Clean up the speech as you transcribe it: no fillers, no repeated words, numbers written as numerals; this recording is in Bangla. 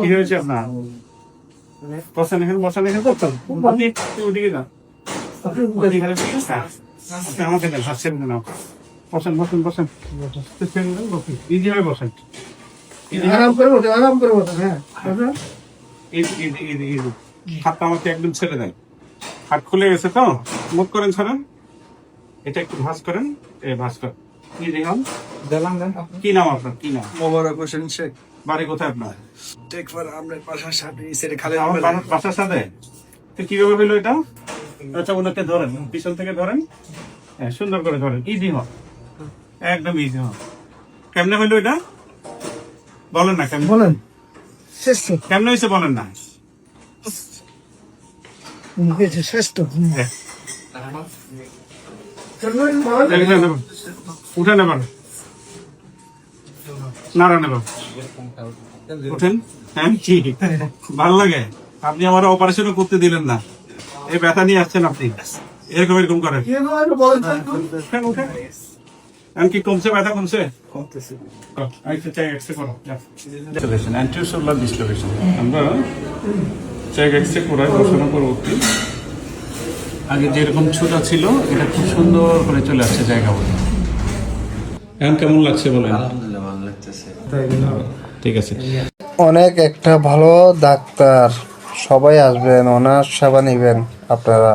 কি হয়েছে আপনার? বসেন এখানে, বসেন এখানে। আপনি ওদিকে যান, আমাকে দেন, হাত ছেড়ে দেন। বসেন বসেন বসেন, ইজি হয়ে বসেন, আরাম করে বসে, আরাম করে বসে। হ্যাঁ, হাতটা আমাকে একদম ছেড়ে দেন। হাত খুলে গেছে তো, মুখ করেন, ছাড়েন। এটা একটু ভাঁজ করেন, ভাঁজ করেন। কি নাম আপনার? কি নাম? মোবারক হোসেন শেখ। বাড়ি কোথায় আপনার? টেকফার আমনের পাশার সাথে সেটা খালি আমার বাসার সাথে। তো কিভাবে হইলো এটা? আচ্ছা, ওনাকে ধরেন, পিছন থেকে ধরেন। হ্যাঁ, সুন্দর করে ধরেন, ইজি হন, একদম ইজি হন। কেমনে হইলো এটা বলেন না, কেমন বলেন। শ্রেষ্ঠ কেমনে হয়েছে বলেন না। শ্রেষ্ঠ হ্যাঁ। উঠে নেবেন, নাড়া নেবেন, উঠেন। হ্যাঁ, কি ভালো লাগে? আপনি আমার অপারেশনও করতে দিলেন না, এই ব্যথা নিয়ে আসছেন আপনি, এরকম এরকম করেন। এখন কি কমছে? ব্যথা কমছে? আমরা চেক এক্সরে করাই বসানো পরবর্তী। আগে যেরকম ছোটা ছিল, এটা খুব সুন্দর করে চলে আসছে জায়গা মতো। এখন কেমন লাগছে বলেন? আলহামদুলিল্লাহ, ভালো লাগতেছে। ঠিক আছে। অনেক একটা ভালো ডাক্তার, সবাই আসবেন, ওনার সেবা নেবেন আপনারা।